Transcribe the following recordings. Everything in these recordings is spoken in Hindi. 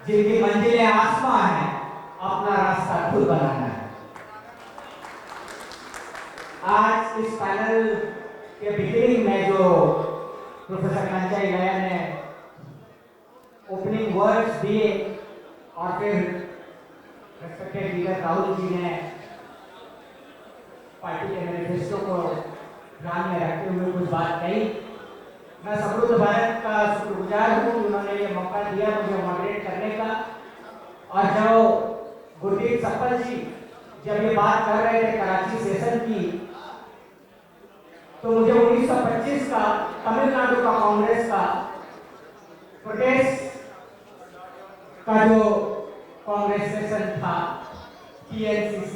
जिनकी मंजिलें आसमां हैं, अपना रास्ता खुद बनाना है। आज इस पैनल के बिगिनिंग में जो प्रोफेसर कंचा इलैया ने ओपनिंग वर्ड्स दिए और फिर रेस्पेक्टेड लीडर राहुल जी ने पार्टी के मैनिफेस्टो को ध्यान में रखते हुए कुछ बात कही। मैं समृद्ध भारत का शुक्रगुजार हूँ, उन्होंने ये मौका दिया मुझे मॉडरेट करने का। और जो गुरदीप सप्पल जी जब ये बात कर रहे थे कराची सेशन की, तो मुझे 1925 का तमिलनाडु का कांग्रेस का प्रोटेस्ट का जो कांग्रेस सेशन था, TNCC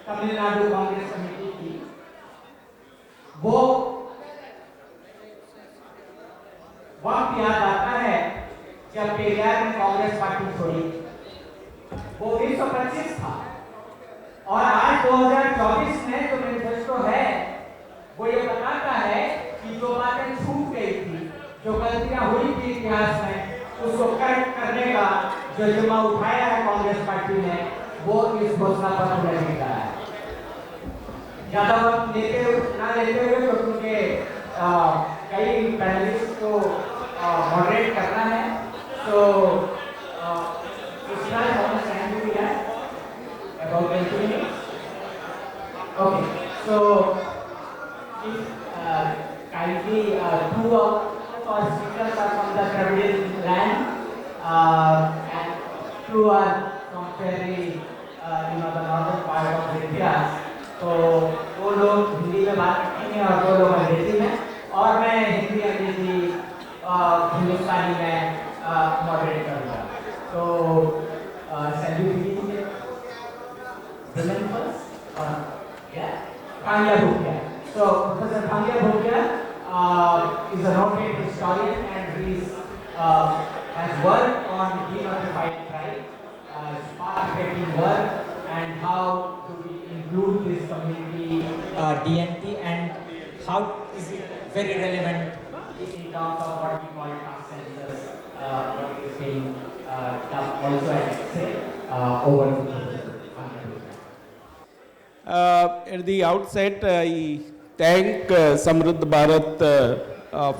तमिलनाडु कांग्रेस कमेटी की, वो वक्त याद आता है जब पेरियार ने कांग्रेस पार्टी छोड़ी। वो 1925 था और आज 2024 में जो मैनिफेस्टो है वो ये बताता है कि जो बातें छूट गई थी, जो गलतियां हुई थी इतिहास में, उसको करेक्ट करने का जो जिम्मा उठाया है कांग्रेस पार्टी ने, वो इस घोषणा पत्र में लिखा है। ज्यादा वक्त लेते हुए तो क्योंकि कई पैनलिस्ट को मॉडरेट करना है, तो दूसरा हमारा टाइम भी है about 20 minutes. Okay, so kindly two of our speakers are from the Dravidian land and two are from very the northern part of India. तो वो लोग हिंदी में बात करेंगे और वो लोग अंग्रेजी में, और मैं हिंदी अंग्रेजी हिंदुस्तानी में मॉडरेट करूँगा। तो Bhangya Bhutia. So Professor Bhangya Bhutia is a noted historian and he has worked on denotified tribe, path-breaking work, and how to include this community DNT, and how is it very relevant in terms of what we call caste census, what is being done also at say over to At the outset, I thank Samruddh Bharat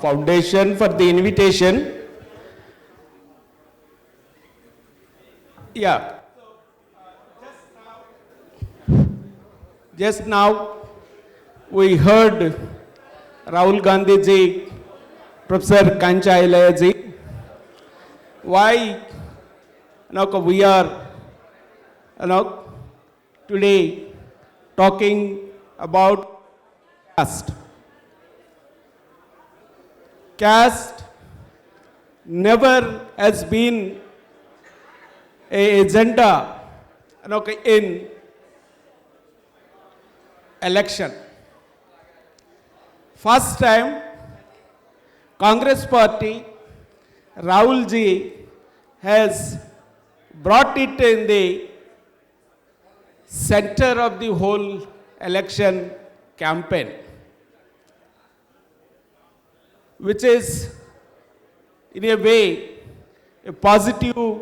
Foundation for the invitation. Yeah. Just now, we heard Rahul Gandhi ji, Professor Kancha Ilaiah ji, why we are today talking about caste. Caste never has been an agenda in election. First time, Congress party, Rahul ji has brought it in the center of the whole election campaign, which is in a way a positive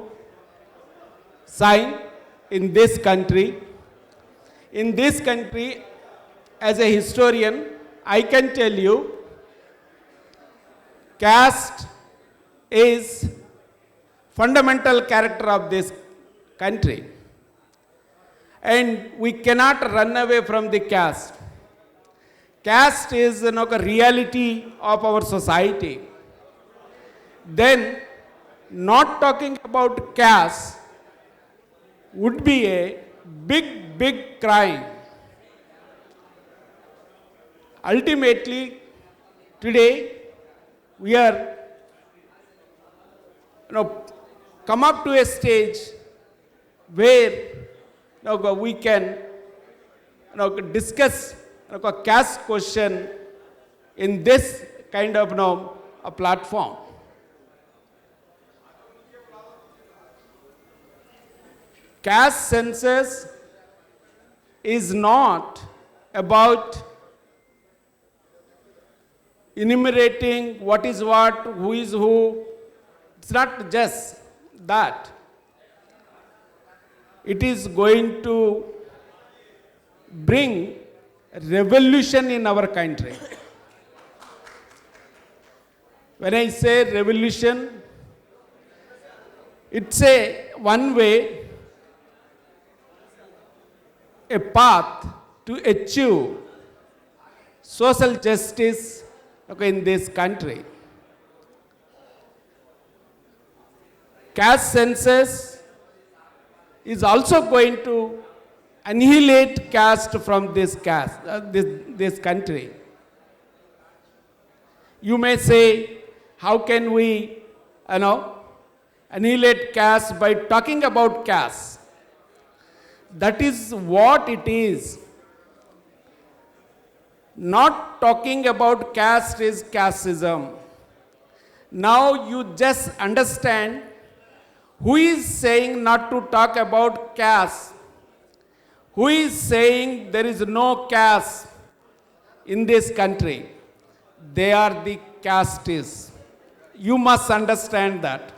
sign in this country. In this country, as a historian, I can tell you, caste is fundamental character of this country. And we cannot run away from the caste. Caste is a reality of our society. Then, not talking about caste would be a big crime. Ultimately, today, we are come up to a stage where we can discuss a caste question in this kind of a platform. Caste census is not about enumerating what is what, who is who. It's not just that it is going to bring revolution in our country. When I say revolution, it's a one way, a path to achieve social justice, okay, in this country. Caste census is also going to annihilate caste from this this country. You may say, how can we, annihilate caste by talking about caste? That is what it is. Not talking about caste is casteism. Now you just understand who is saying not to talk about caste. Who is saying there is no caste in this country? They are the castes. You must understand that.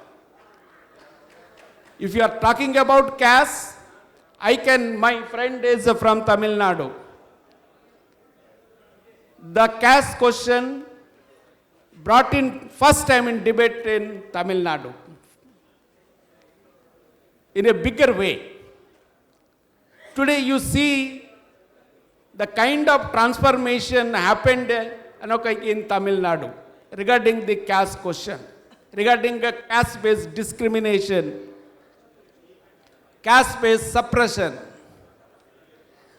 If you are talking about caste, my friend is from Tamil Nadu. The caste question brought in first time in debate in Tamil Nadu in a bigger way. Today you see the kind of transformation happened in Tamil Nadu regarding the caste question, regarding the caste-based discrimination, caste-based suppression.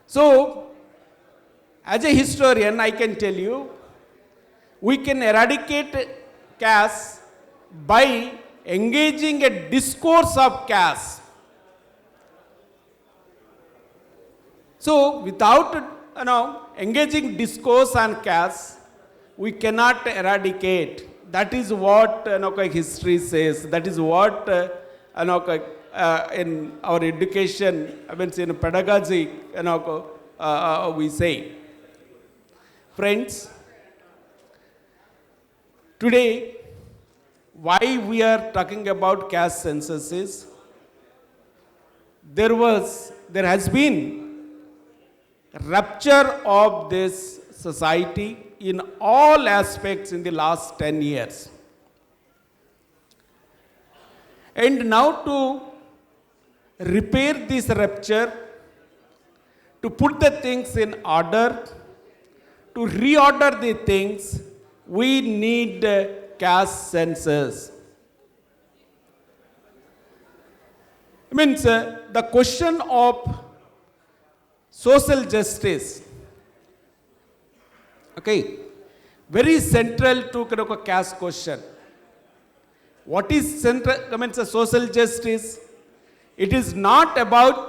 So, as a historian, I can tell you, we can eradicate caste by engaging a discourse of caste. So, without engaging discourse on caste, we cannot eradicate. That is what history says. That is what in our education, in pedagogy, we say. Friends, today, why we are talking about caste census is, there has been rupture of this society in all aspects in the last 10 years. And now to repair this rupture, to put the things in order, to reorder the things, we need caste census. The question of social justice, very central to caste question. What is central? Social justice. It is not about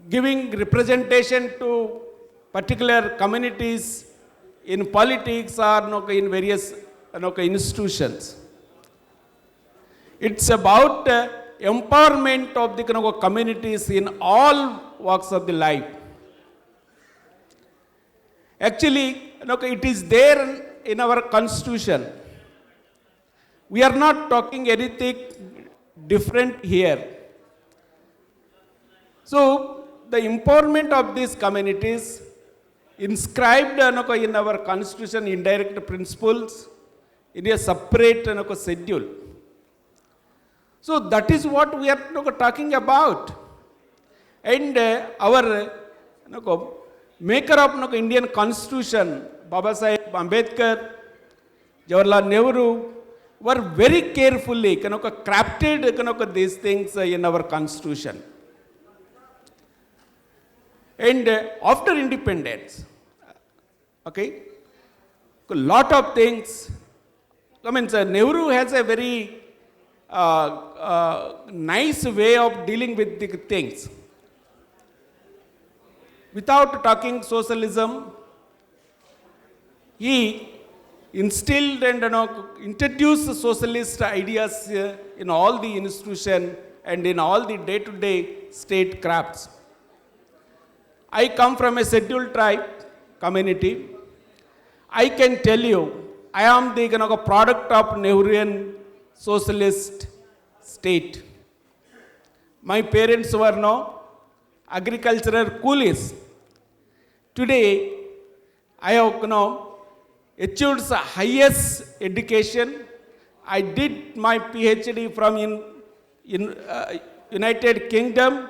giving representation to particular communities in politics or in various institutions. It's about empowerment of the communities in all walks of the life. Actually, it is there in our constitution. We are not talking anything different here. So, the empowerment of these communities inscribed in our constitution, indirect principles, in a separate schedule. So that is what we are talking about. And our maker of Indian Constitution, Baba Saheb Ambedkar, Jawaharlal Nehru, were very carefully crafted these things in our Constitution. And after independence, a lot of things, Nehru has a very nice way of dealing with the things. Without talking socialism, he instilled and introduced socialist ideas in all the institutions and in all the day-to-day state crafts. I come from a scheduled tribe community. I can tell you I am the product of Nehruvian socialist state. My parents were no agricultural coolies. Today, I have achieved the highest education. I did my PhD from United Kingdom.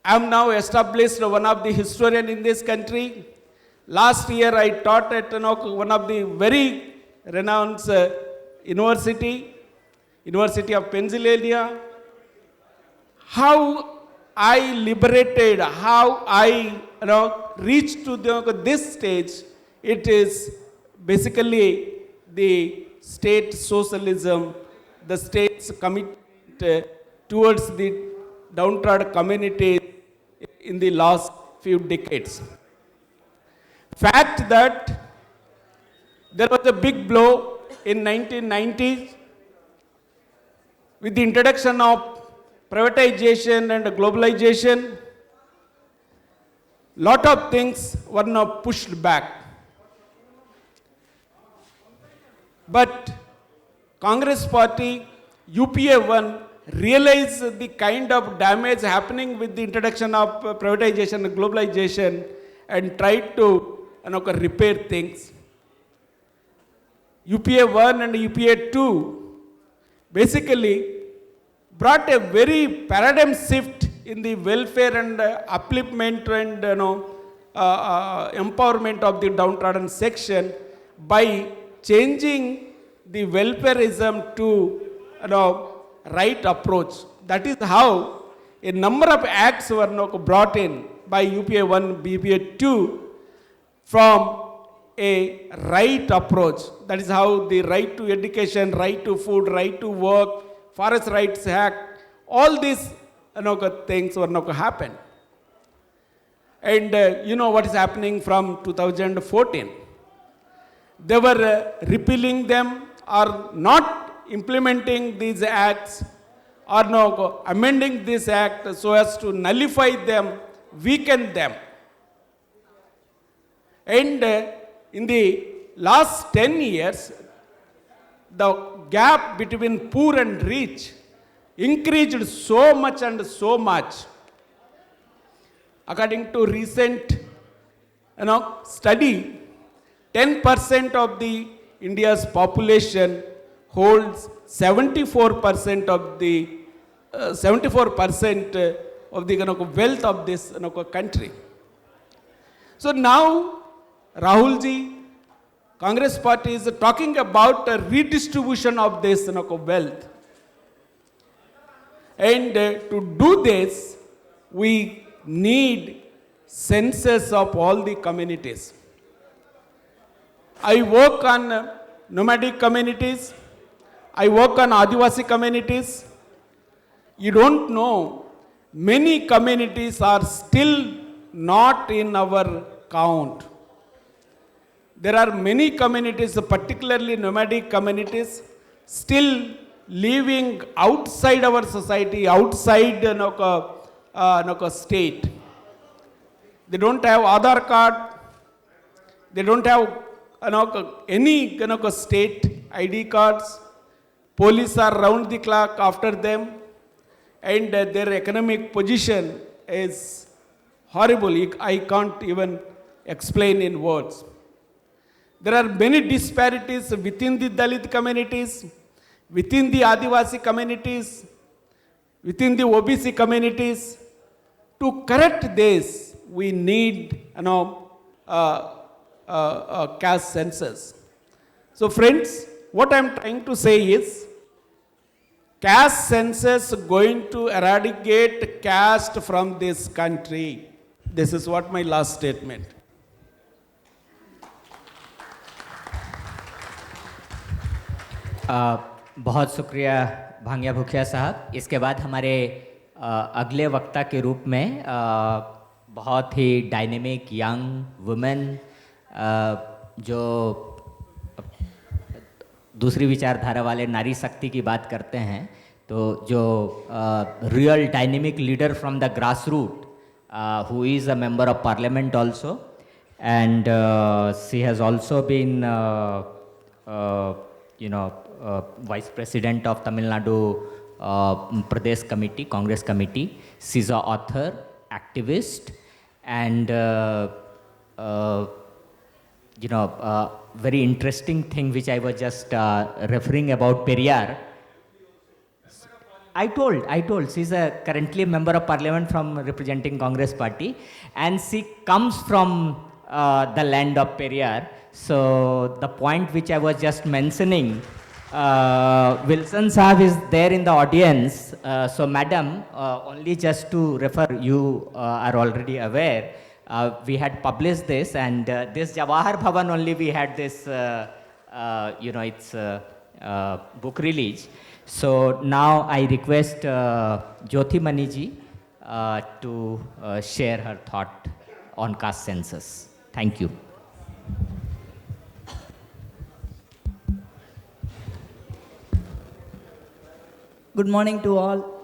I am now established one of the historian in this country. Last year I taught at one of the very renowned University of Pennsylvania. How I liberated, how I reached to this stage, it is basically the state socialism, the state's commitment towards the downtrodden communities in the last few decades. Fact that there was a big blow in 1990s with the introduction of privatization and globalization. Lot of things were now pushed back. But Congress party, UPA-1, realized the kind of damage happening with the introduction of privatization and globalization and tried to repair things. UPA-1 and UPA-2 basically brought a very paradigm shift in the welfare and upliftment and empowerment of the downtrodden section by changing the welfareism to right approach. That is how a number of acts were brought in by UPA-1, UPA-2 from a right approach. That is how the right to education, right to food, right to work, Forest Rights Act, all these things were happen. And you know what is happening from 2014. They were repealing them or not implementing these acts or amending this act so as to nullify them, weaken them. And in the last 10 years, the gap between poor and rich increased so much and so much. According to recent study, 10% of the India's population holds 74% of the 74% of the wealth of this country. So now Rahulji, Congress party is talking about a redistribution of this wealth. And to do this, we need census of all the communities. I work on nomadic communities. I work on Adivasi communities. You don't know, many communities are still not in our count. There are many communities, particularly nomadic communities, still living outside our society, outside state. They don't have Aadhaar card. They don't have any state ID cards. Police are round the clock after them, and their economic position is horrible. I can't even explain in words. There are many disparities within the Dalit communities, within the Adivasi communities, within the OBC communities. To correct this, we need caste census. So friends, what I am trying to say is, caste census going to eradicate caste from this country. This is what my last statement. बहुत शुक्रिया भांगिया भूखिया साहब। इसके बाद हमारे अगले वक्ता के रूप में बहुत ही डायनेमिक यंग वुमेन जो दूसरी विचारधारा वाले नारी शक्ति की बात करते हैं, तो जो real dynamic leader from the grass root who is a member of parliament also, and she has also been, Vice President of Tamil Nadu Pradesh Committee, Congress Committee. She's an author, activist, and very interesting thing which I was just referring about Periyar. I told, she's currently a member of parliament from representing Congress party, and she comes from the land of Periyar. So the point which I was just mentioning, Wilson Sahab is there in the audience. So madam, only just to refer, you are already aware, we had published this, and this Jawahar Bhavan only we had this, it's book release. So now I request Jyoti Maniji to share her thought on caste census. Thank you. Good morning to all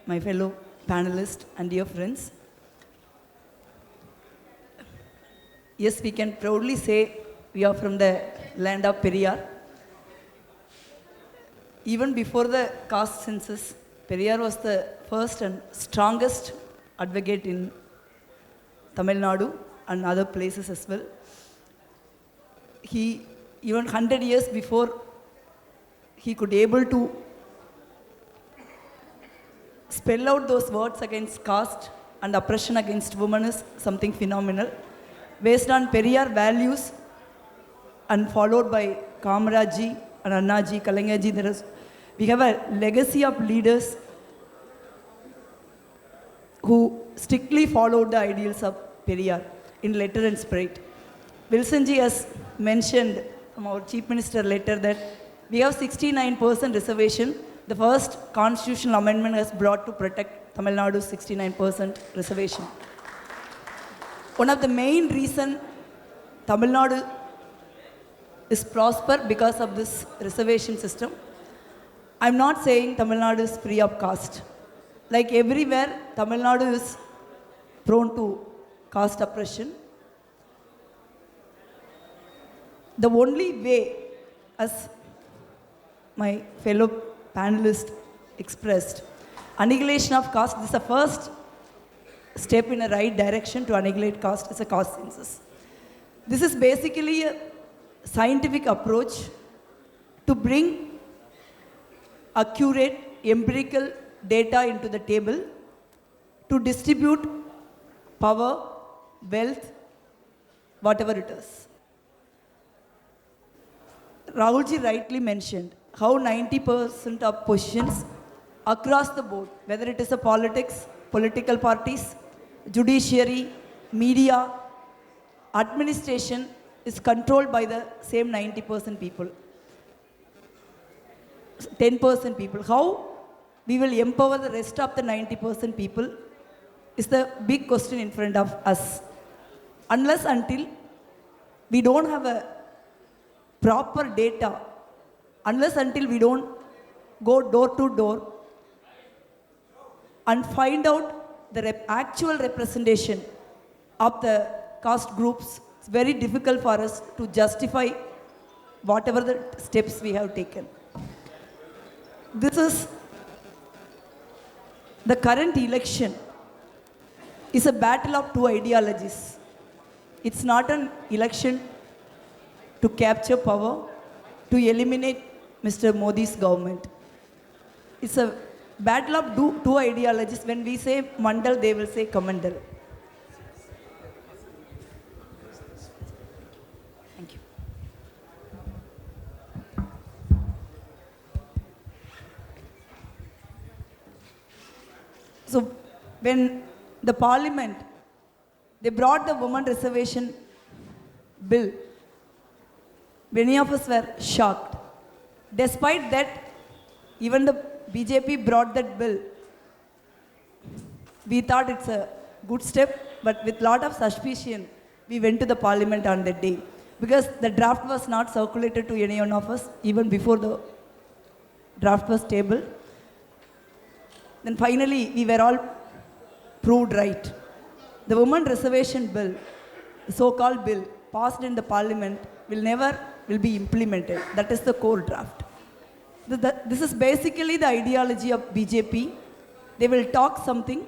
my fellow panelists and dear friends. Yes, we can proudly say we are from the land of Periyar. Even before the caste census, Periyar was the first and strongest advocate in Tamil Nadu and other places as well. He, even 100 years before, he could able to spell out those words against caste and oppression against women is something phenomenal. Based on Periyar values and followed by Kamarajji and Annaji, Kalingaji, we have a legacy of leaders who strictly followed the ideals of Periyar in letter and spirit. Wilsonji has mentioned from our Chief Minister letter that we have 69% reservation. The first constitutional amendment has brought to protect Tamil Nadu's 69% reservation. One of the main reasons Tamil Nadu is prosper because of this reservation system. I'm not saying Tamil Nadu is free of caste. Like everywhere, Tamil Nadu is prone to caste oppression. The only way, as my fellow panelist expressed, annihilation of caste, this is the first step in a right direction to annihilate caste, is a caste census. This is basically a scientific approach to bring accurate empirical data into the table to distribute power, wealth, whatever it is. Rahulji rightly mentioned how 90% of positions across the board, whether it is a politics, political parties, judiciary, media, administration, is controlled by the same 90% people. 10% people. How we will empower the rest of the 90% people is the big question in front of us. Unless until we don't have a proper data, unless until we don't go door to door and find out the actual representation of the caste groups, it's very difficult for us to justify whatever the steps we have taken. This is the current election is a battle of two ideologies. It's not an election to capture power, to eliminate Mr. Modi's government. It's a battle of two ideologies. When we say Mandal, they will say Kamandal. Thank you. So when the parliament, they brought the women reservation bill, many of us were shocked. Despite that, even the BJP brought that bill. We thought it's a good step, but with lot of suspicion, we went to the parliament on that day. Because the draft was not circulated to any one of us, even before the draft was tabled. Then finally, we were all proved right. The women reservation bill so-called bill passed in the parliament will be implemented. That is the core draft. This is basically the ideology of BJP. They will talk something,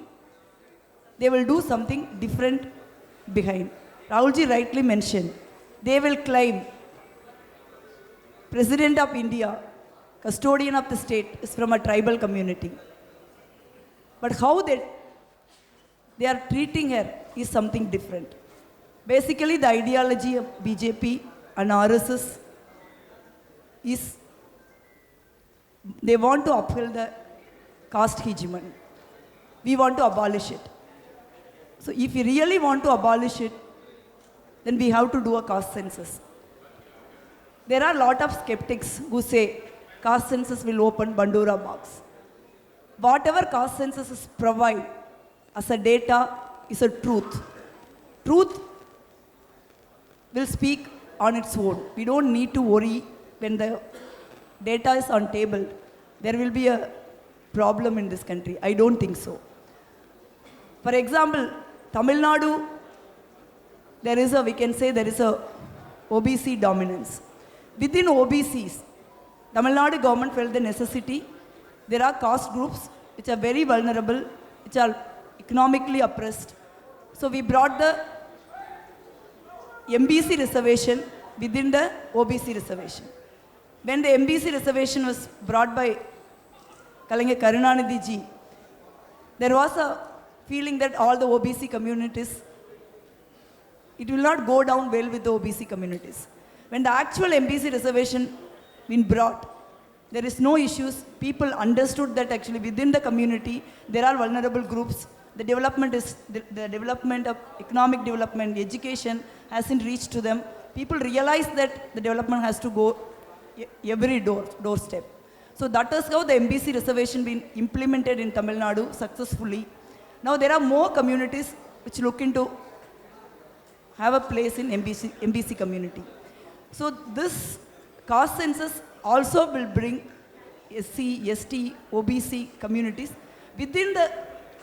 they will do something different behind. Rahulji rightly mentioned, they will claim President of India, custodian of the state, is from a tribal community. But how they are treating her is something different. Basically, the ideology of BJP and RSS is they want to uphold the caste hegemony. We want to abolish it. So if we really want to abolish it, then we have to do a caste census. There are a lot of skeptics who say caste census will open Bandura box. Whatever caste census provide as a data is a truth. Truth will speak on its own. We don't need to worry when the data is on table. There will be a problem in this country. I don't think so. For example, Tamil Nadu, we can say there is a OBC dominance. Within OBCs, Tamil Nadu government felt the necessity. There are caste groups which are very vulnerable, which are economically oppressed. So we brought the MBC reservation within the OBC reservation. When the MBC reservation was brought by Kalaignar Karunanidhi ji, there was a feeling that all the OBC communities, it will not go down well with the OBC communities. When the actual MBC reservation been brought, there is no issues. People understood that actually within the community, there are vulnerable groups. The development of economic development, education hasn't reached to them. People realize that the development has to go every doorstep. So that is how the MBC reservation been implemented in Tamil Nadu successfully. Now there are more communities which look into have a place in MBC community. So this caste census also will bring SC, ST, OBC communities. Within the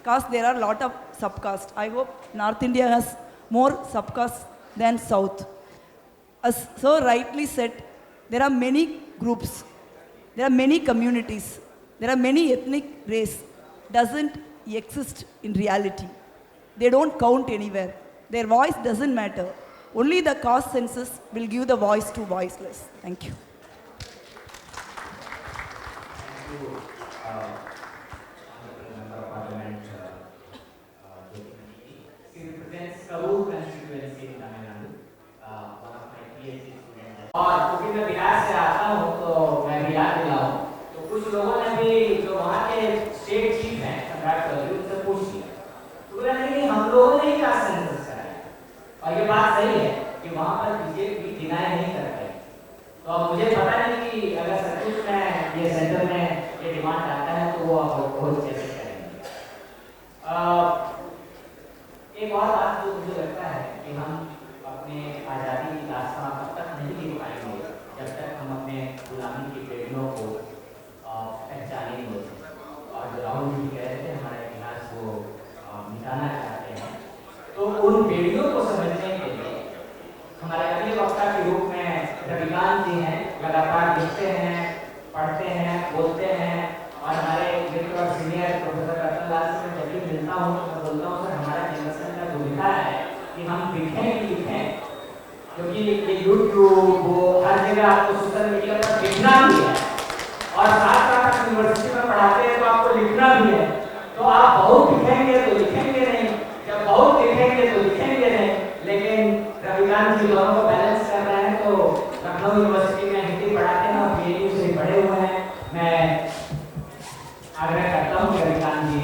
caste there are a lot of subcaste. I hope North India has more subcaste than South. As so rightly said, there are many groups, there are many communities, there are many ethnic race doesn't exist in reality. They don't count anywhere. Their voice doesn't matter. Only the caste census will give the voice to voiceless. Thank you. Member of Parliament, she represents Karur constituency in Tamil Nadu. One of my PhD students. और क्योंकि मैं बिहार से आता हूँ तो मैं बिहार जिला हूँ, तो कुछ लोगों ने भी जो वहाँ के स्टेट चीफ हैं सम्राट चौधरी उनसे पूछ लिया, तो बोला नहीं हम लोगों ने ही कास्ट सेंसस कराया और ये बात सही है कि वहाँ पर बीजेपी डिनाई नहीं कर पाई। तो अब मुझे पता नहीं कि अगर सचमुच में ये सेंटर में ये डिमांड आता है तो वो आप खोज कैसे करेंगे। एक और बात जो मुझे लगता है कि हम अपने आज़ादी की दास्तां तब तक नहीं लिख पाएंगे जब तक हम अपने गुलामी की बेड़ियों को पहचानेंगे। और जो राहुल जी कह रहे थे हमारा इतिहास वो मिटाना चाहते हैं, तो उन बेड़ियों को समझने के लिए हमारे अगले वक्ता के रूप में रविकांत जी हैं, लगातार लिखते हैं, पढ़ते हैं, बोलते हैं। और हमारे मित्र और सीनियर प्रोफेसर रतनलाल से जब भी मिलता हूँ तो मैं बोलता हूँ सर हमारा जनरेशन का दुविधा है कि हम लिखें कि लिखें, क्योंकि ये यूट्यूब वो हर जगह आपको सोशल मीडिया पर लिखना भी है और साथ साथ यूनिवर्सिटी में पढ़ाते हैं तो आपको लिखना भी है। तो आप बहुत लिखेंगे तो लिखेंगे नहीं, जब बहुत लिखेंगे तो लिखेंगे नहीं। लेकिन रविकांत जी दोनों को बैलेंस कर रहे हैं। तो लखनऊ यूनिवर्सिटी में हिंदी पढ़ाते हैं और PhD से पढ़े हुए हैं। मैं आग्रह करता हूँ कि रविकांत जी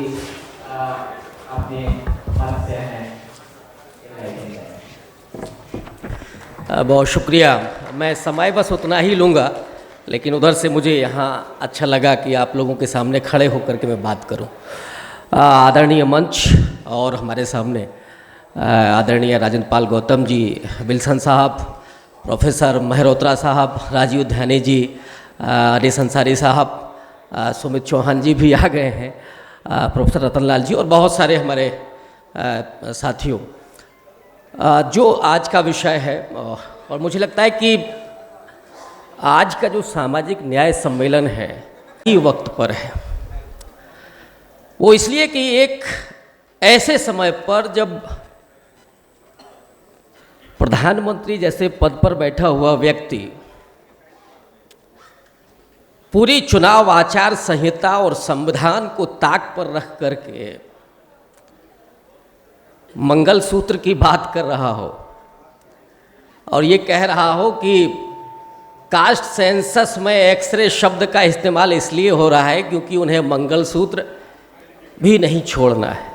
अपने मत से हैं। बहुत शुक्रिया। मैं समय बस उतना ही लूँगा, लेकिन उधर से मुझे यहाँ अच्छा लगा कि आप लोगों के सामने खड़े होकर के मैं बात करूँ। आदरणीय मंच और हमारे सामने आदरणीय राजन पाल गौतम जी, विल्सन साहब, प्रोफेसर मेहरोत्रा साहब, राजीव ध्यानी जी, अनिस अंसारी साहब, सुमित चौहान जी भी आ गए हैं, प्रोफेसर रतनलाल जी और बहुत सारे हमारे साथियों। जो आज का विषय है और मुझे लगता है कि आज का जो सामाजिक न्याय सम्मेलन है ही वक्त पर है। वो इसलिए कि एक ऐसे समय पर जब प्रधानमंत्री जैसे पद पर बैठा हुआ व्यक्ति पूरी चुनाव आचार संहिता और संविधान को ताक पर रख करके मंगलसूत्र की बात कर रहा हो और ये कह रहा हो कि कास्ट सेंसस में एक्सरे शब्द का इस्तेमाल इसलिए हो रहा है क्योंकि उन्हें मंगलसूत्र भी नहीं छोड़ना है।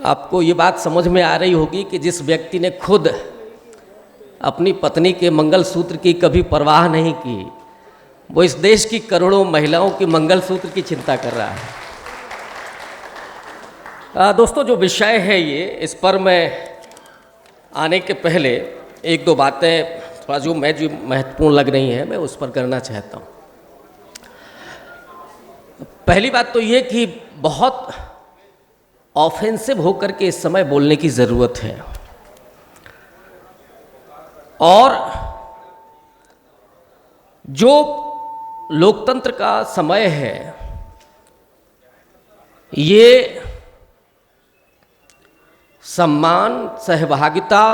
आपको ये बात समझ में आ रही होगी कि जिस व्यक्ति ने खुद अपनी पत्नी के मंगलसूत्र की कभी परवाह नहीं की, वो इस देश की करोड़ों महिलाओं की मंगलसूत्र की चिंता कर रहा है। दोस्तों, जो विषय है ये, इस पर मैं आने के पहले एक दो बातें थोड़ा जो महत्वपूर्ण लग रही हैं मैं उस पर करना चाहता हूँ। पहली बात तो ये कि बहुत ऑफेंसिव होकर के इस समय बोलने की ज़रूरत है और जो लोकतंत्र का समय है ये सम्मान, सहभागिता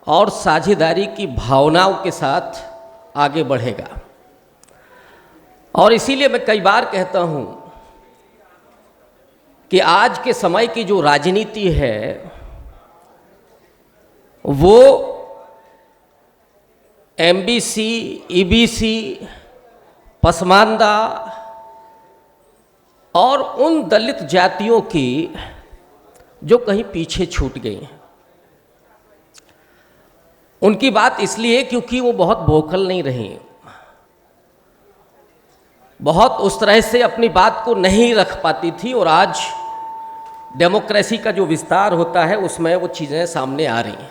और साझेदारी की भावनाओं के साथ आगे बढ़ेगा। और इसीलिए मैं कई बार कहता हूँ कि आज के समय की जो राजनीति है वो एमबीसी, ईबीसी, पसमानदा और उन दलित जातियों की जो कहीं पीछे छूट गई हैं, उनकी बात इसलिए क्योंकि वो बहुत वोकल नहीं रही, बहुत उस तरह से अपनी बात को नहीं रख पाती थी और आज डेमोक्रेसी का जो विस्तार होता है उसमें वो चीज़ें सामने आ रही हैं।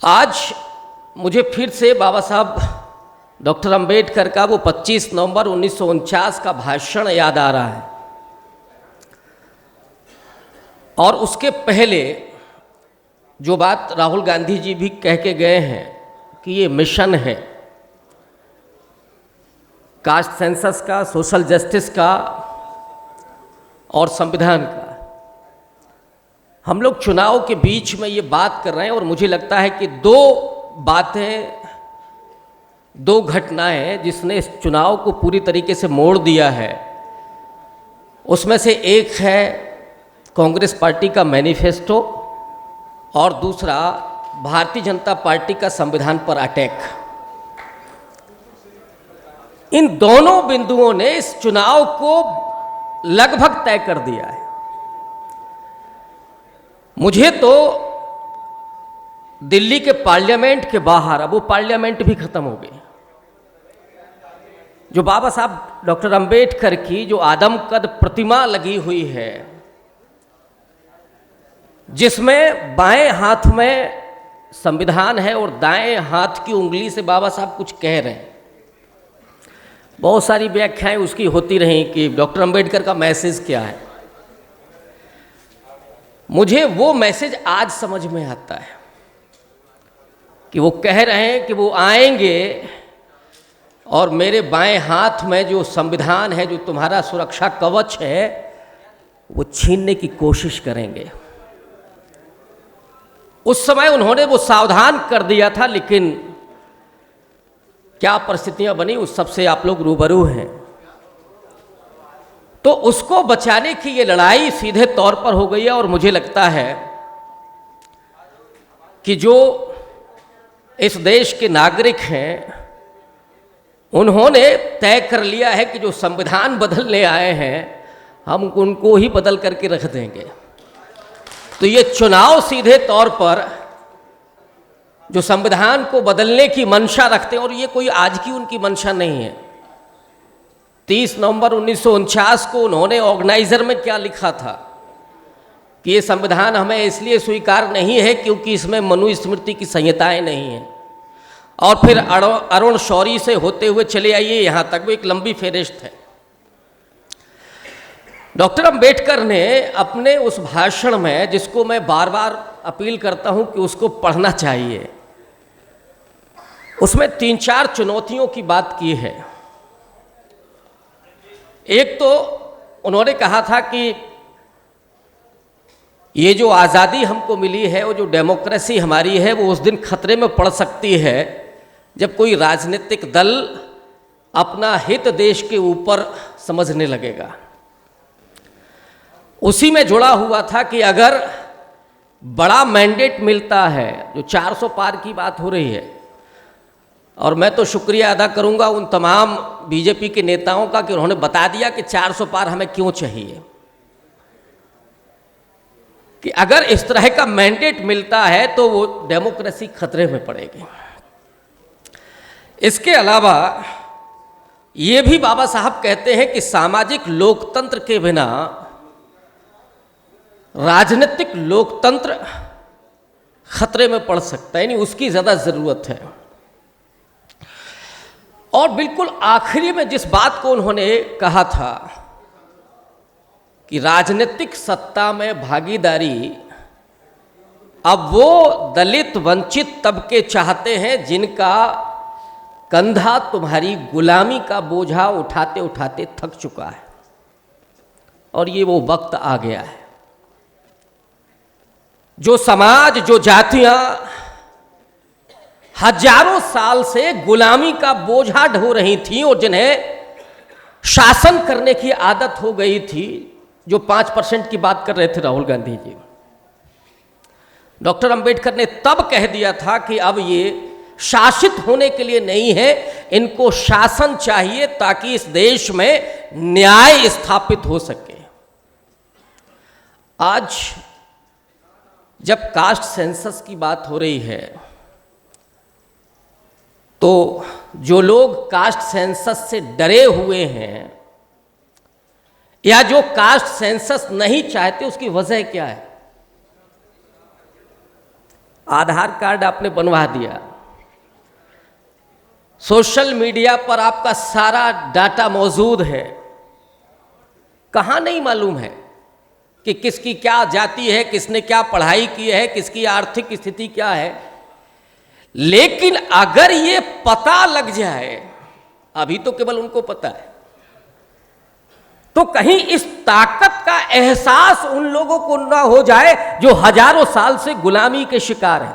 आज मुझे फिर से बाबा साहब डॉक्टर अंबेडकर का वो 25 नवंबर 1949 का भाषण याद आ रहा है और उसके पहले जो बात राहुल गांधी जी भी कह के गए हैं कि ये मिशन है कास्ट सेंसस का, सोशल जस्टिस का और संविधान का। हम लोग चुनाव के बीच में ये बात कर रहे हैं और मुझे लगता है कि दो बातें, दो घटनाएं जिसने इस चुनाव को पूरी तरीके से मोड़ दिया है, उसमें से एक है कांग्रेस पार्टी का मैनिफेस्टो और दूसरा भारतीय जनता पार्टी का संविधान पर अटैक। इन दोनों बिंदुओं ने इस चुनाव को लगभग तय कर दिया है। मुझे तो दिल्ली के पार्लियामेंट के बाहर, अब वो पार्लियामेंट भी खत्म हो गई, जो बाबा साहब डॉक्टर अंबेडकर की जो आदमकद प्रतिमा लगी हुई है, जिसमें बाएं हाथ में संविधान है और दाएं हाथ की उंगली से बाबा साहब कुछ कह रहे हैं। बहुत सारी व्याख्याएं उसकी होती रहीं कि डॉक्टर अंबेडकर का मैसेज क्या है। मुझे वो मैसेज आज समझ में आता है कि वो कह रहे हैं कि वो आएंगे और मेरे बाएं हाथ में जो संविधान है, जो तुम्हारा सुरक्षा कवच है, वो छीनने की कोशिश करेंगे। उस समय उन्होंने वो सावधान कर दिया था, लेकिन क्या परिस्थितियां बनी उस सबसे आप लोग रूबरू हैं। तो उसको बचाने की ये लड़ाई सीधे तौर पर हो गई है और मुझे लगता है कि जो इस देश के नागरिक हैं उन्होंने तय कर लिया है कि जो संविधान बदलने आए हैं हम उनको ही बदल करके रख देंगे। तो ये चुनाव सीधे तौर पर जो संविधान को बदलने की मंशा रखते हैं, और ये कोई आज की उनकी मंशा नहीं है। 30 नवंबर 1949 को उन्होंने ऑर्गेनाइजर में क्या लिखा था कि ये संविधान हमें इसलिए स्वीकार नहीं है क्योंकि इसमें मनुस्मृति की संहिताएं नहीं हैं। और फिर अरुण शौरी से होते हुए चले आइए यहाँ तक, वो एक लंबी फेरिस्त है। डॉक्टर अंबेडकर ने अपने उस भाषण में, जिसको मैं बार बार अपील करता हूं कि उसको पढ़ना चाहिए, उसमें 3-4 चुनौतियों की बात की है। एक तो उन्होंने कहा था कि ये जो आज़ादी हमको मिली है, वो जो डेमोक्रेसी हमारी है, वो उस दिन खतरे में पड़ सकती है जब कोई राजनीतिक दल अपना हित देश के ऊपर समझने लगेगा। उसी में जुड़ा हुआ था कि अगर बड़ा मैंडेट मिलता है, जो 400 पार की बात हो रही है, और मैं तो शुक्रिया अदा करूंगा उन तमाम बीजेपी के नेताओं का कि उन्होंने बता दिया कि 400 पार हमें क्यों चाहिए, कि अगर इस तरह का मैंडेट मिलता है तो वो डेमोक्रेसी खतरे में पड़ेगी। इसके अलावा ये भी बाबा साहब कहते हैं कि सामाजिक लोकतंत्र के बिना राजनीतिक लोकतंत्र खतरे में पड़ सकता है, यानी उसकी ज़्यादा ज़रूरत है। और बिल्कुल आखिरी में जिस बात को उन्होंने कहा था कि राजनीतिक सत्ता में भागीदारी अब वो दलित वंचित तबके चाहते हैं जिनका कंधा तुम्हारी गुलामी का बोझा उठाते उठाते थक चुका है, और ये वो वक्त आ गया है। जो समाज, जो जातियां हजारों साल से गुलामी का बोझा ढो रही थीं और जिन्हें शासन करने की आदत हो गई थी, जो 5% की बात कर रहे थे राहुल गांधी जी, डॉक्टर अंबेडकर ने तब कह दिया था कि अब ये शासित होने के लिए नहीं है, इनको शासन चाहिए ताकि इस देश में न्याय स्थापित हो सके। आज जब कास्ट सेंसस की बात हो रही है तो जो लोग कास्ट सेंसस से डरे हुए हैं या जो कास्ट सेंसस नहीं चाहते, उसकी वजह क्या है? आधार कार्ड आपने बनवा दिया, सोशल मीडिया पर आपका सारा डाटा मौजूद है, कहाँ नहीं मालूम है कि किसकी क्या जाति है, किसने क्या पढ़ाई की है, किसकी आर्थिक स्थिति क्या है। लेकिन अगर ये पता लग जाए, अभी तो केवल उनको पता है, तो कहीं इस ताकत का एहसास उन लोगों को ना हो जाए जो हजारों साल से गुलामी के शिकार हैं।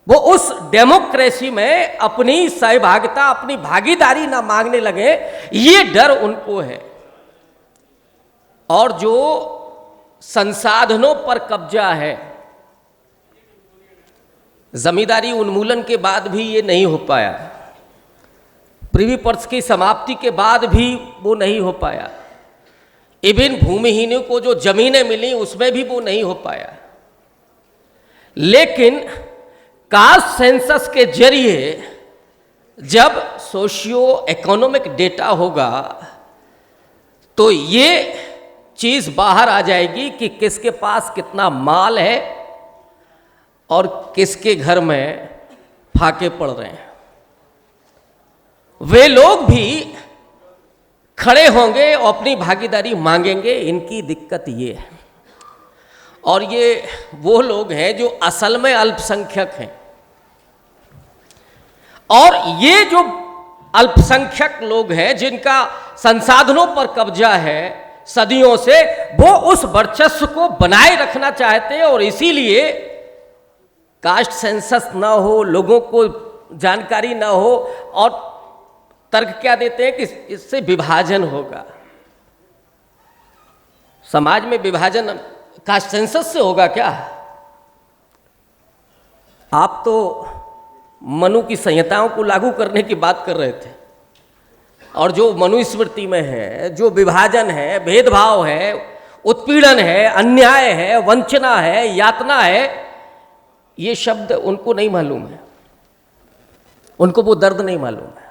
वो उस डेमोक्रेसी में अपनी सहभागिता, अपनी भागीदारी ना मांगने लगे, ये डर उनको है। और जो संसाधनों पर कब्जा है, जमींदारी उन्मूलन के बाद भी ये नहीं हो पाया, प्रिवी पर्स की समाप्ति के बाद भी वो नहीं हो पाया, इवन भूमिहीनों को जो जमीनें मिली उसमें भी वो नहीं हो पाया। लेकिन कास्ट सेंसस के जरिए जब सोशियो इकोनॉमिक डेटा होगा तो ये चीज बाहर आ जाएगी कि किसके पास कितना माल है और किसके घर में फाके पड़ रहे हैं। वे लोग भी खड़े होंगे और अपनी भागीदारी मांगेंगे। इनकी दिक्कत ये है, और ये वो लोग हैं जो असल में अल्पसंख्यक हैं, और ये जो अल्पसंख्यक लोग हैं जिनका संसाधनों पर कब्जा है सदियों से, वो उस वर्चस्व को बनाए रखना चाहते हैं। और इसीलिए कास्ट सेंसस ना हो, लोगों को जानकारी ना हो, और तर्क क्या देते हैं कि इससे विभाजन होगा। समाज में विभाजन कास्ट सेंसस से होगा क्या? आप तो मनु की संहिताओं को लागू करने की बात कर रहे थे, और जो मनुस्मृति में है, जो विभाजन है, भेदभाव है, उत्पीड़न है, अन्याय है, वंचना है, यातना है, ये शब्द उनको नहीं मालूम है, उनको वो दर्द नहीं मालूम है।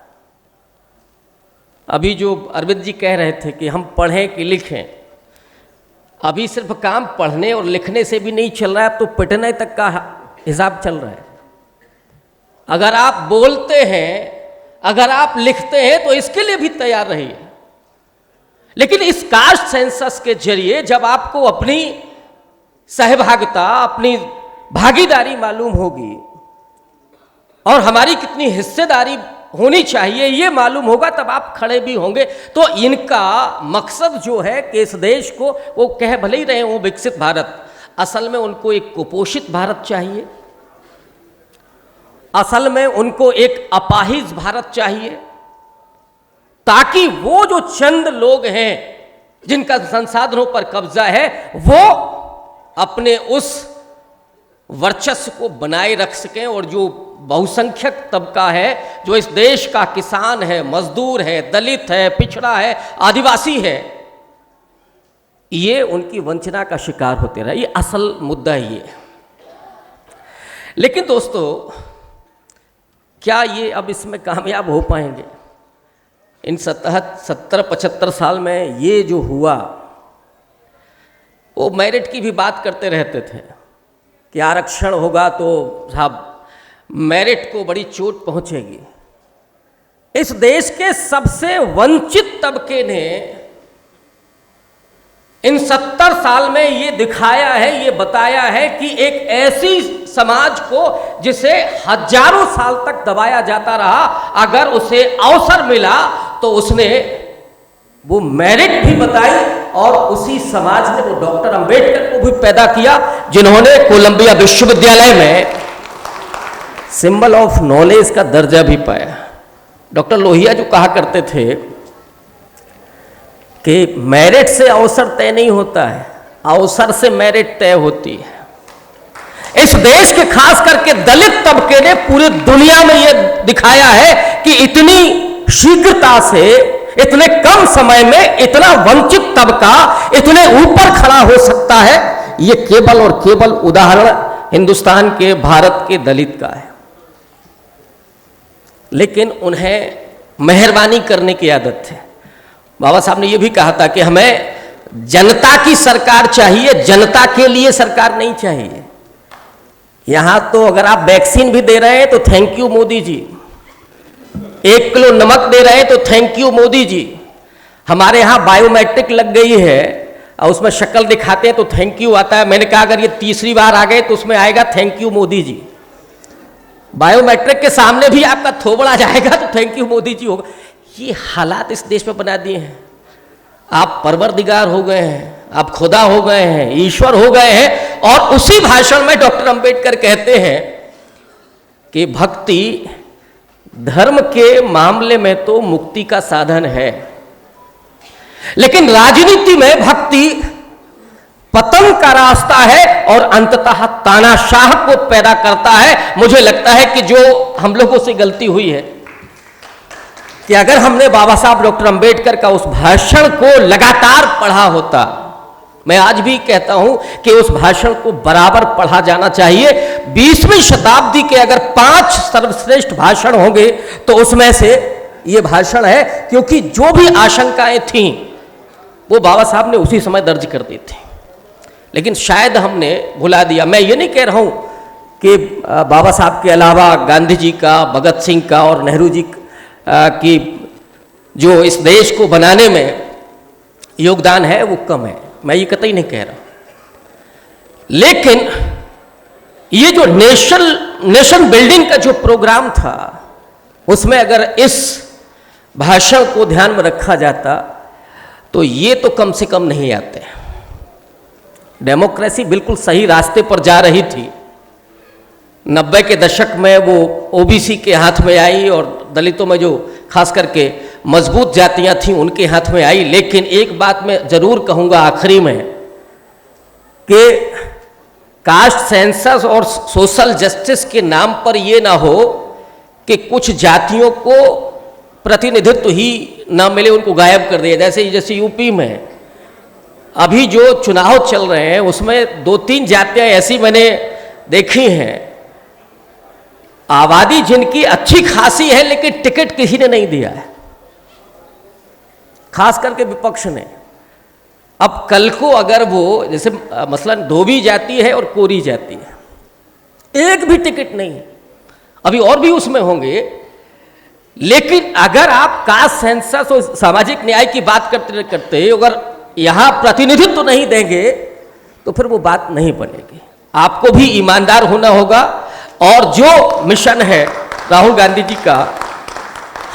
अभी जो अरविंद जी कह रहे थे कि हम पढ़ें कि लिखें, अभी सिर्फ काम पढ़ने और लिखने से भी नहीं चल रहा है, तो पिटने तक का हिसाब चल रहा है। अगर आप बोलते हैं, अगर आप लिखते हैं, तो इसके लिए भी तैयार रहिए। लेकिन इस कास्ट सेंसस के जरिए जब आपको अपनी सहभागिता, अपनी भागीदारी मालूम होगी और हमारी कितनी हिस्सेदारी होनी चाहिए ये मालूम होगा, तब आप खड़े भी होंगे। तो इनका मकसद जो है कि इस देश को, वो कह भले ही रहे वो विकसित भारत, असल में उनको एक कुपोषित भारत चाहिए, असल में उनको एक अपाहिज भारत चाहिए, ताकि वो जो चंद लोग हैं जिनका संसाधनों पर कब्जा है वो अपने उस वर्चस्व को बनाए रख सकें, और जो बहुसंख्यक तबका है, जो इस देश का किसान है, मजदूर है, दलित है, पिछड़ा है, आदिवासी है, ये उनकी वंचना का शिकार होते रहे। ये असल मुद्दा ये है। लेकिन दोस्तों, क्या ये अब इसमें कामयाब हो पाएंगे? इन 70-75 साल में ये जो हुआ, वो मेरिट की भी बात करते रहते थे कि आरक्षण होगा तो साहब मेरिट को बड़ी चोट पहुंचेगी। इस देश के सबसे वंचित तबके ने इन 70 साल में ये दिखाया है, ये बताया है कि एक ऐसी समाज को जिसे हजारों साल तक दबाया जाता रहा, अगर उसे अवसर मिला तो उसने वो मेरिट भी बताई, और उसी समाज ने वो डॉक्टर अंबेडकर को भी पैदा किया, जिन्होंने कोलंबिया विश्वविद्यालय में सिंबल ऑफ नॉलेज का दर्जा भी पाया। डॉक्टर लोहिया जो कहा करते थे कि मेरिट से अवसर तय नहीं होता है, अवसर से मेरिट तय होती है। इस देश के खास करके दलित तबके ने पूरी दुनिया में यह दिखाया है कि इतनी शीघ्रता से, इतने कम समय में इतना वंचित तबका इतने ऊपर खड़ा हो सकता है, ये केवल और केवल उदाहरण हिंदुस्तान के, भारत के दलित का है। लेकिन उन्हें मेहरबानी करने की आदत है। बाबा साहब ने यह भी कहा था कि हमें जनता की सरकार चाहिए, जनता के लिए सरकार नहीं चाहिए। यहां तो अगर आप वैक्सीन भी दे रहे हैं तो thank you Modi ji, 1 kilo नमक दे रहे हैं तो थैंक यू मोदी जी। हमारे यहां बायोमेट्रिक लग गई है और उसमें शक्ल दिखाते हैं तो थैंक यू आता है। मैंने कहा अगर ये तीसरी बार आ गए तो उसमें आएगा thank you Modi ji. Biometric के सामने भी आपका थोबड़ा जाएगा तो थैंक यू मोदी जी होगा। ये हालात इस देश में बना दिए हैं। आप परवरदिगार हो गए हैं, आप खुदा हो गए हैं, ईश्वर हो गए हैं। और उसी भाषण में डॉक्टर अंबेडकर कहते हैं कि भक्ति धर्म के मामले में तो मुक्ति का साधन है, लेकिन राजनीति में भक्ति पतन का रास्ता है और अंततः तानाशाह को पैदा करता है। मुझे लगता है कि जो हम लोगों से गलती हुई है कि अगर हमने बाबा साहब डॉक्टर अंबेडकर का उस भाषण को लगातार पढ़ा होता, मैं आज भी कहता हूं कि उस भाषण को बराबर पढ़ा जाना चाहिए। 20वीं शताब्दी के अगर 5 सर्वश्रेष्ठ भाषण होंगे तो उसमें से ये भाषण है, क्योंकि जो भी आशंकाएं थीं वो बाबा साहब ने उसी समय दर्ज कर दी थी, लेकिन शायद हमने भुला दिया। मैं ये नहीं कह रहा हूं कि बाबा साहब के अलावा गांधी जी का, भगत सिंह का और नेहरू जी की जो इस देश को बनाने में योगदान है वो कम है, मैं ये कतई नहीं कह रहा। लेकिन ये जो नेशन बिल्डिंग का जो प्रोग्राम था, उसमें अगर इस भाषण को ध्यान में रखा जाता तो ये तो कम से कम नहीं आते। डेमोक्रेसी बिल्कुल सही रास्ते पर जा रही थी। 90 के दशक में वो ओबीसी के हाथ में आई और दलितों में जो खास करके मजबूत जातियां थीं उनके हाथ में आई। लेकिन एक बात मैं जरूर कहूंगा आखिरी में कि कास्ट सेंसस और सोशल जस्टिस के नाम पर ये ना हो कि कुछ जातियों को प्रतिनिधित्व ही ना मिले, उनको गायब कर दिया। जैसे यूपी में अभी जो चुनाव चल रहे हैं उसमें 2-3 जातियां ऐसी मैंने देखी हैं, आबादी जिनकी अच्छी खासी है लेकिन टिकट किसी ने नहीं दिया है, खास करके विपक्ष ने। अब कल को अगर वो जैसे मसलन धोबी जाती है और कोरी जाती है, एक भी टिकट नहीं है, अभी और भी उसमें होंगे, लेकिन अगर आप कास्ट सेंसस और सामाजिक न्याय की बात करते करते अगर यहाँ प्रतिनिधित्व नहीं देंगे तो फिर वो बात नहीं बनेगी। आपको भी ईमानदार होना होगा और जो मिशन है राहुल गांधी जी का,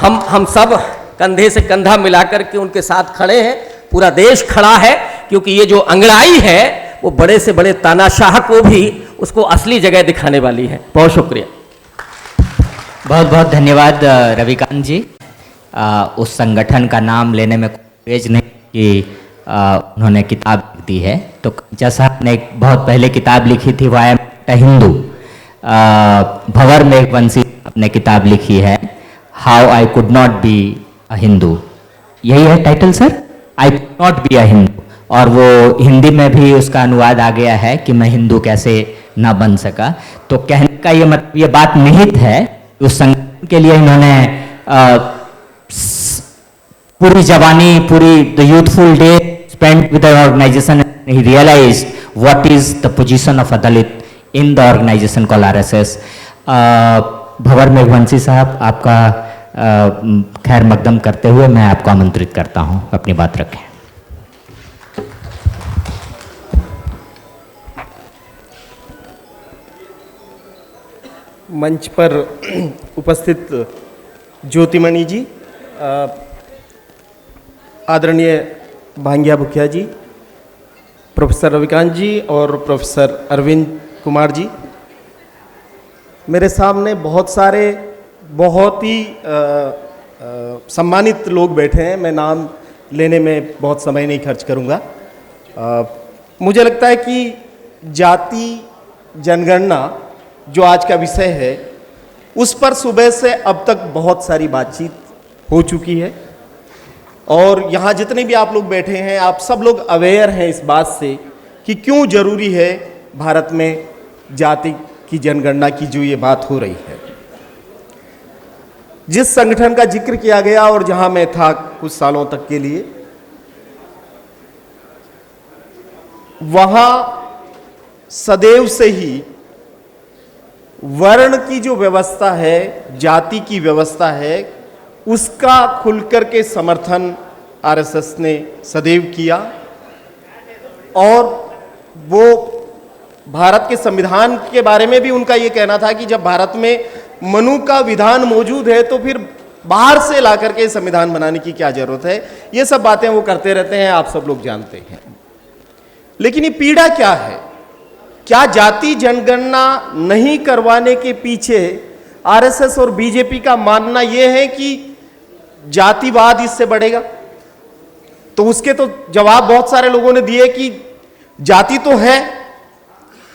हम सब कंधे से कंधा मिलाकर के उनके साथ खड़े हैं, पूरा देश खड़ा है, क्योंकि ये जो अंगड़ाई है वो बड़े से बड़े तानाशाह को भी उसको असली जगह दिखाने वाली है। बहुत शुक्रिया। बहुत बहुत धन्यवाद रविकांत जी। उस संगठन का नाम लेने में कोई एज नहीं कि उन्होंने किताब लिख दी है। तो कंचा साहब ने एक बहुत पहले किताब लिखी थी, वाई एम अ हिंदू। भंवर मेघवंशी अपने किताब लिखी है, how I could not be a Hindu. यही है title sir, I could not be a Hindu. और वो हिंदी में भी उसका अनुवाद आ गया है कि मैं हिंदू कैसे ना बन सका। तो कहने का ये मतलब, ये बात निहित है, उस संगठन के लिए इन्होंने पूरी जवानी, पूरी the youthful day spent with the organization, and he realized what is the position of a Dalit in the organization called RSS. भंवर मेघवंशी साहब, आपका खैर मकदम करते हुए मैं आपको आमंत्रित करता हूं, अपनी बात रखें। मंच पर उपस्थित ज्योतिमणि जी, आदरणीय भांगिया भुखिया जी, प्रोफेसर रविकांत जी और प्रोफेसर अरविंद कुमार जी, मेरे सामने बहुत सारे बहुत ही सम्मानित लोग बैठे हैं। मैं नाम लेने में बहुत समय नहीं खर्च करूंगा। मुझे लगता है कि जाति जनगणना जो आज का विषय है, उस पर सुबह से अब तक बहुत सारी बातचीत हो चुकी है और यहाँ जितने भी आप लोग बैठे हैं, आप सब लोग अवेयर हैं इस बात से कि क्यों जरूरी है भारत में जाति की जनगणना की जो ये बात हो रही है। जिस संगठन का जिक्र किया गया और जहां मैं था कुछ सालों तक के लिए, वहां सदैव से ही वर्ण की जो व्यवस्था है, जाति की व्यवस्था है, उसका खुलकर के समर्थन आरएसएस ने सदैव किया और वो भारत के संविधान के बारे में भी उनका ये कहना था कि जब भारत में मनु का विधान मौजूद है तो फिर बाहर से ला करके संविधान बनाने की क्या जरूरत है। ये सब बातें वो करते रहते हैं, आप सब लोग जानते हैं। लेकिन ये पीड़ा क्या है? क्या जाति जनगणना नहीं करवाने के पीछे आरएसएस और बीजेपी का मानना यह है कि जातिवाद इससे बढ़ेगा? तो उसके तो जवाब बहुत सारे लोगों ने दिए कि जाति तो है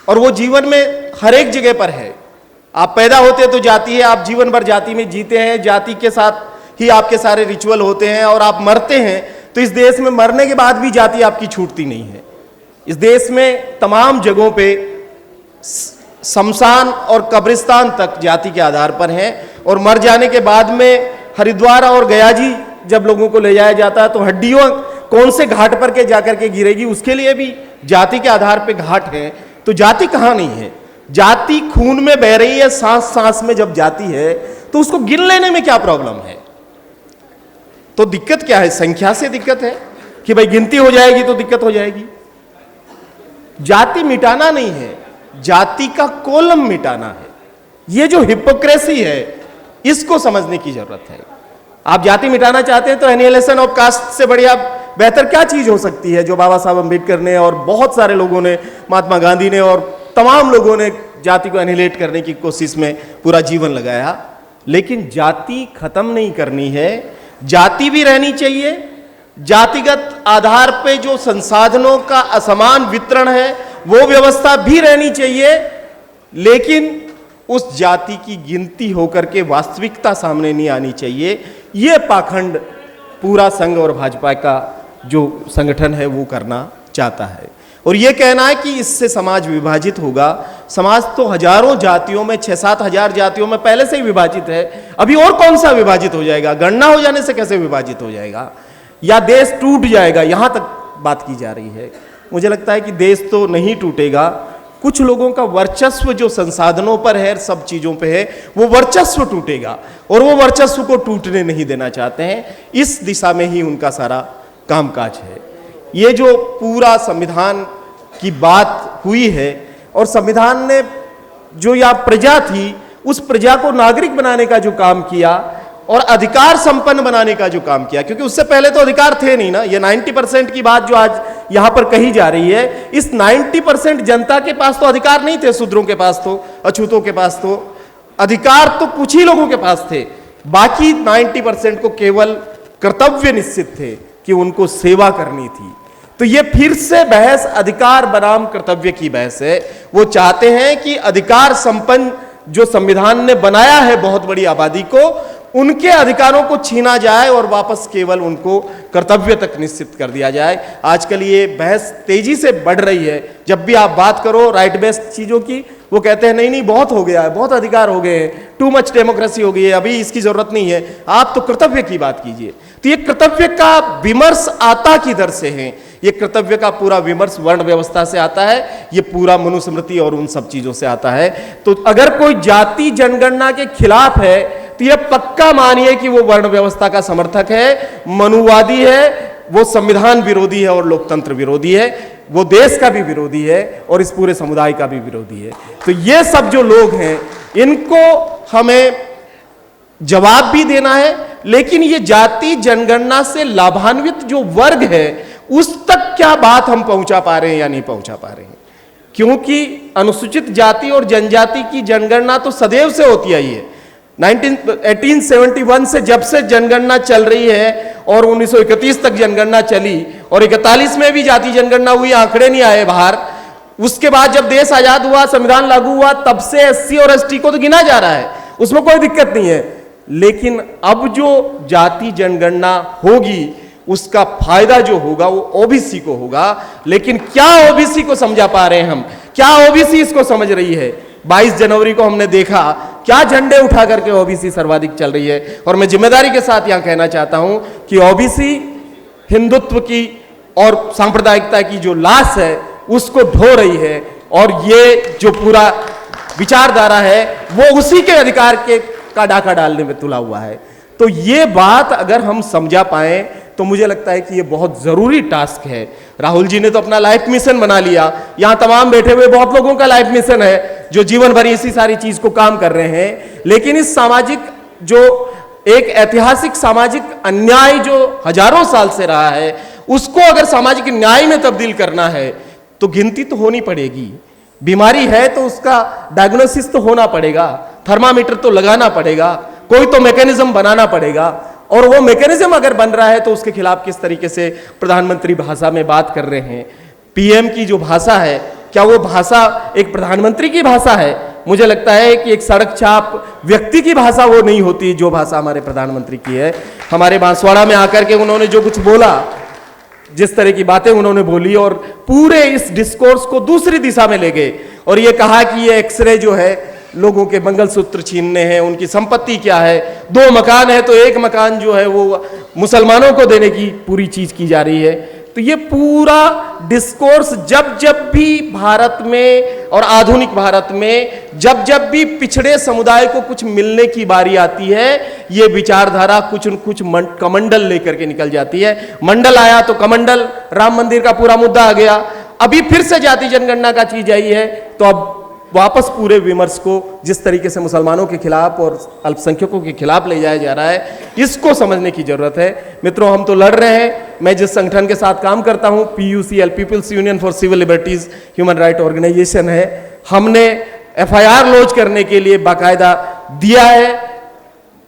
और वो जीवन में हर एक जगह पर है। आप पैदा होते हैं तो जाति है, आप जीवन भर जाति में जीते हैं, जाति के साथ ही आपके सारे रिचुअल होते हैं और आप मरते हैं तो इस देश में मरने के बाद भी जाति आपकी छूटती नहीं है। इस देश में तमाम जगहों पे शमशान और कब्रिस्तान तक जाति के आधार पर है और मर जाने के बाद में हरिद्वार और गया जी जब लोगों को ले जाया जाता है तो हड्डियों कौन से घाट पर के जाकर के गिरेगी, उसके लिए भी जाति के आधार पे घाट है। तो जाति कहां नहीं है? जाति खून में बह रही है, सांस सांस में जब जाति है तो उसको गिन लेने में क्या प्रॉब्लम है? तो दिक्कत क्या है? संख्या से दिक्कत है कि भाई गिनती हो जाएगी तो दिक्कत हो जाएगी। जाति मिटाना नहीं है, जाति का कॉलम मिटाना है। ये जो हिपोक्रेसी है इसको समझने की जरूरत है। आप जाति मिटाना चाहते हैं तो एनिहिलेशन ऑफ कास्ट से बढ़िया बेहतर क्या चीज हो सकती है जो बाबा साहब अम्बेडकर ने और बहुत सारे लोगों ने, महात्मा गांधी ने और तमाम लोगों ने जाति को एनिहिलेट करने की कोशिश में पूरा जीवन लगाया। लेकिन जाति खत्म नहीं करनी है, जाति भी रहनी चाहिए। जातिगत आधार पे जो संसाधनों का असमान वितरण है वो व्यवस्था भी रहनी चाहिए, लेकिन उस जाति की गिनती होकर के वास्तविकता सामने नहीं आनी चाहिए। ये पाखंड पूरा संघ और भाजपा का जो संगठन है वो करना चाहता है और ये कहना है कि इससे समाज विभाजित होगा। समाज तो हजारों जातियों में, 6-7 हजार जातियों में पहले से ही विभाजित है, अभी और कौन सा विभाजित हो जाएगा? गणना हो जाने से कैसे विभाजित हो जाएगा? या देश टूट जाएगा? यहां तक बात की जा रही है। मुझे लगता है कि देश तो नहीं टूटेगा, कुछ लोगों का वर्चस्व जो संसाधनों पर है, सब चीजों पे है, वो वर्चस्व टूटेगा और वो वर्चस्व को टूटने नहीं देना चाहते हैं। इस दिशा में ही उनका सारा कामकाज है। ये जो पूरा संविधान की बात हुई है और संविधान ने जो या प्रजा थी उस प्रजा को नागरिक बनाने का जो काम किया और अधिकार संपन्न बनाने का जो काम किया, क्योंकि उससे पहले तो अधिकार थे नहीं ना। ये 90% की बात जो आज यहां पर कही जा रही है, इस 90% जनता के पास तो अधिकार नहीं थे। शूद्रों के पास तो, अछूतों के पास तो अधिकार तो कुछ ही लोगों के पास थे, बाकी 90% को केवल कर्तव्य निश्चित थे कि उनको सेवा करनी थी। तो ये फिर से बहस अधिकार बनाम कर्तव्य की बहस है। वो चाहते हैं कि अधिकार संपन्न जो संविधान ने बनाया है बहुत बड़ी आबादी को, उनके अधिकारों को छीना जाए और वापस केवल उनको कर्तव्य तक निश्चित कर दिया जाए। आजकल ये बहस तेजी से बढ़ रही है। जब भी आप बात करो राइट बेस्ड चीजों की, वो कहते हैं नहीं नहीं बहुत हो गया है, बहुत अधिकार हो गए हैं, टू मच डेमोक्रेसी हो गई है, अभी इसकी जरूरत नहीं है, आप तो कर्तव्य की बात कीजिए। तो ये कर्तव्य का विमर्श आता किधर से है? ये कर्तव्य का पूरा विमर्श वर्ण व्यवस्था से आता है, ये पूरा मनुस्मृति और उन सब चीजों से आता है। तो अगर कोई जाति जनगणना के खिलाफ है तो यह पक्का मानिए कि वो वर्ण व्यवस्था का समर्थक है, मनुवादी है, वो संविधान विरोधी है और लोकतंत्र विरोधी है, वो देश का भी विरोधी है और इस पूरे समुदाय का भी विरोधी है। तो ये सब जो लोग हैं इनको हमें जवाब भी देना है, लेकिन ये जाति जनगणना से लाभान्वित जो वर्ग है उस तक क्या बात हम पहुंचा पा रहे हैं या नहीं पहुंचा पा रहे हैं। क्योंकि अनुसूचित जाति और जनजाति की जनगणना तो सदैव से होती आई है। 1871 से जब से जनगणना चल रही है और 1931 तक जनगणना चली और 41 में भी जाति जनगणना हुई, आंकड़े नहीं आए बाहर। उसके बाद जब देश आजाद हुआ, संविधान लागू हुआ, तब से एससी और एसटी को तो गिना जा रहा है, उसमें कोई दिक्कत नहीं है। लेकिन अब जो जाति जनगणना होगी उसका फायदा जो होगा वो ओबीसी को होगा। लेकिन क्या ओबीसी को समझा पा रहे हैं हम? क्या ओबीसी इसको समझ रही है? 22 जनवरी को हमने देखा क्या झंडे उठा करके ओबीसी सर्वाधिक चल रही है। और मैं जिम्मेदारी के साथ यहां कहना चाहता हूं कि ओबीसी हिंदुत्व की और सांप्रदायिकता की जो लाश है उसको ढो रही है और ये जो पूरा विचारधारा है वो उसी के अधिकार के का डाका डालने में तुला हुआ है। तो ये बात अगर हम समझा पाए तो मुझे लगता है कि ये बहुत जरूरी टास्क है। राहुल जी ने तो अपना लाइफ मिशन बना लिया, यहां तमाम बैठे हुए बहुत लोगों का लाइफ मिशन है जो जीवन भर इसी सारी चीज को काम कर रहे हैं। लेकिन इस सामाजिक जो एक ऐतिहासिक सामाजिक अन्याय जो हजारों साल से रहा है उसको अगर सामाजिक न्याय में तब्दील करना है तो गिनती तो होनी पड़ेगी। बीमारी है तो उसका डायग्नोसिस तो होना पड़ेगा, थर्मामीटर तो लगाना पड़ेगा, कोई तो मैकेनिज्म बनाना पड़ेगा। और वो मैकेनिज्म अगर बन रहा है तो उसके खिलाफ किस तरीके से प्रधानमंत्री भाषा में बात कर रहे हैं। पीएम की जो भाषा है, क्या वो भाषा एक प्रधानमंत्री की भाषा है? मुझे लगता है कि एक सड़क छाप व्यक्ति की भाषा वो नहीं होती जो भाषा हमारे प्रधानमंत्री की है। हमारे बांसवाड़ा में आकर के उन्होंने जो कुछ बोला, जिस तरह की बातें उन्होंने बोली और पूरे इस डिस्कोर्स को दूसरी दिशा में ले गए और ये कहा कि ये एक्सरे जो है लोगों के मंगलसूत्र छीनने हैं, उनकी संपत्ति क्या है, 2 मकान है तो 1 मकान जो है वो मुसलमानों को देने की पूरी चीज की जा रही है। तो ये पूरा डिस्कोर्स जब जब भी भारत में और आधुनिक भारत में जब जब भी पिछड़े समुदाय को कुछ मिलने की बारी आती है, ये विचारधारा कुछ न कुछ कमंडल लेकर के निकल जाती है। मंडल आया तो कमंडल, राम मंदिर का पूरा मुद्दा आ गया, अभी फिर से जाति जनगणना का चीज आई है। तो अब वापस पूरे विमर्श को जिस तरीके से मुसलमानों के खिलाफ और अल्पसंख्यकों के खिलाफ ले जाया जा रहा है, इसको समझने की जरूरत है। मित्रों, हम तो लड़ रहे हैं। मैं जिस संगठन के साथ काम करता हूं, PUCL, people's union for civil liberties human right organisation है, हमने FIR लॉन्च करने के लिए बाकायदा दिया है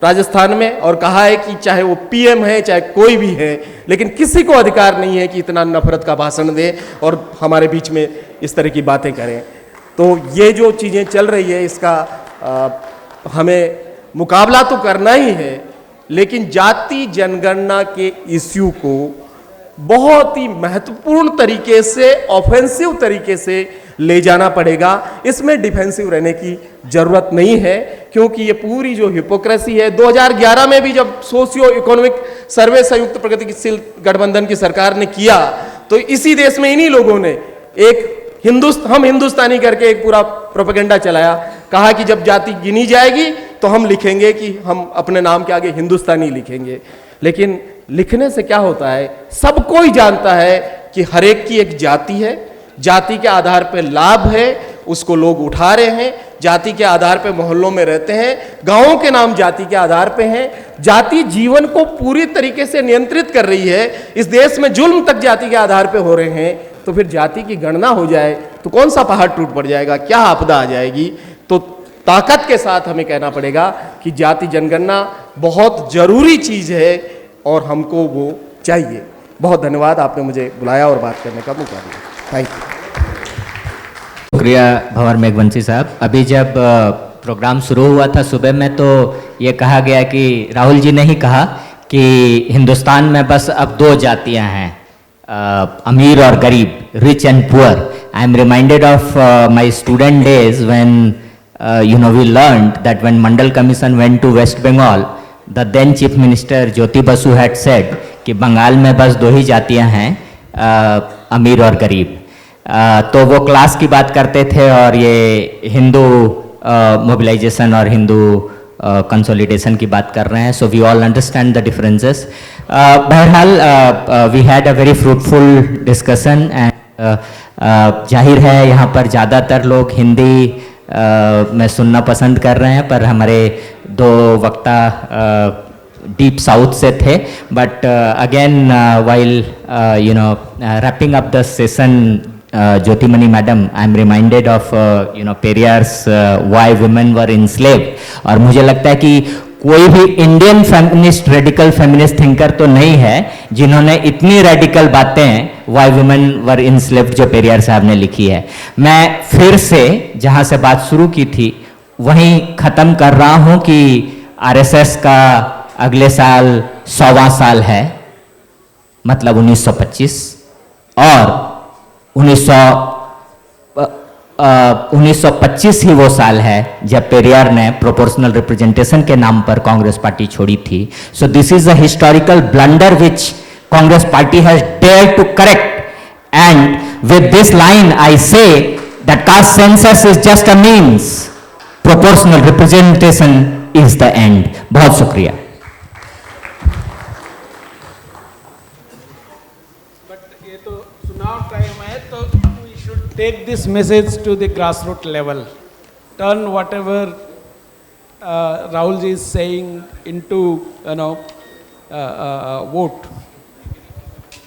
राजस्थान में और कहा है कि चाहे वो PM है चाहे कोई भी है, लेकिन किसी को अधिकार नहीं है कि इतना नफरत का भाषण दे और हमारे बीच में इस तरह की बातें करें। तो ये जो चीज़ें चल रही है इसका हमें मुकाबला तो करना ही है, लेकिन जाति जनगणना के इश्यू को बहुत ही महत्वपूर्ण तरीके से, ऑफेंसिव तरीके से ले जाना पड़ेगा। इसमें डिफेंसिव रहने की जरूरत नहीं है, क्योंकि ये पूरी जो हिपोक्रेसी है, 2011 में भी जब सोशियो इकोनॉमिक सर्वे संयुक्त प्रगतिशील गठबंधन की सरकार ने किया तो इसी देश में इन्हीं लोगों ने एक हम हिंदुस्तानी करके एक पूरा प्रोपेगेंडा चलाया, कहा कि जब जाति गिनी जाएगी तो हम लिखेंगे कि हम अपने नाम के आगे हिंदुस्तानी लिखेंगे। लेकिन लिखने से क्या होता है, सब कोई जानता है कि हर एक की एक जाति है, जाति के आधार पर लाभ है, उसको लोग उठा रहे हैं, जाति के आधार पे मोहल्लों में रहते हैं, गांवों के नाम जाति के आधार पे हैं, जाति जीवन को पूरी तरीके से नियंत्रित कर रही है, इस देश में जुल्म तक जाति के आधार पे हो रहे हैं, तो फिर जाति की गणना हो जाए तो कौन सा पहाड़ टूट पड़ जाएगा, क्या आपदा आ जाएगी। तो ताकत के साथ हमें कहना पड़ेगा कि जाति जनगणना बहुत जरूरी चीज है और हमको वो चाहिए। बहुत धन्यवाद, आपने मुझे बुलाया और बात करने का मौका दिया। Thank you. शुक्रिया भंवर मेघवंशी साहब। अभी जब प्रोग्राम शुरू हुआ था सुबह में, तो ये कहा गया कि राहुल जी ने ही कहा कि हिंदुस्तान में बस अब दो जातियां हैं, अमीर और गरीब, rich and poor. I am reminded of my student days when we learned that when Mandal commission went to West Bengal, the then chief minister Jyoti Basu had said कि बंगाल में बस दो ही जातियां हैं, अमीर और गरीब। तो वो क्लास की बात करते थे और ये हिंदू मोबिलाइजेशन और हिंदू कंसोलिडेशन की बात कर रहे हैं। So we all understand the differences. बहरहाल we had a very fruitful discussion and जाहिर है यहाँ पर ज़्यादातर लोग हिंदी में सुनना पसंद कर रहे हैं, पर हमारे दो वक्ता डीप साउथ से थे। But again while wrapping up the session, Jyotimani madam, I am reminded of Periyar's why women were enslaved। और मुझे लगता है कि कोई भी Indian feminist, radical feminist thinker तो नहीं है जिन्होंने इतनी रेडिकल बातें वाई वुमेन वर इंस्लेव्ड जो पेरियार साहब ने लिखी है। मैं फिर से जहां से बात शुरू की थी वहीं खत्म कर रहा हूं कि आरएसएस का अगले साल 100वां साल है, मतलब 1925, और 1925 ही वो साल है जब पेरियार ने प्रोपोर्शनल रिप्रेजेंटेशन के नाम पर कांग्रेस पार्टी छोड़ी थी। So this is a historical blunder which Congress party has dare to correct, and with this line I say that caste census is just a means, proportional representation is the end. बहुत शुक्रिया। Take this message to the grassroots level. Turn whatever Rahul ji is saying into vote.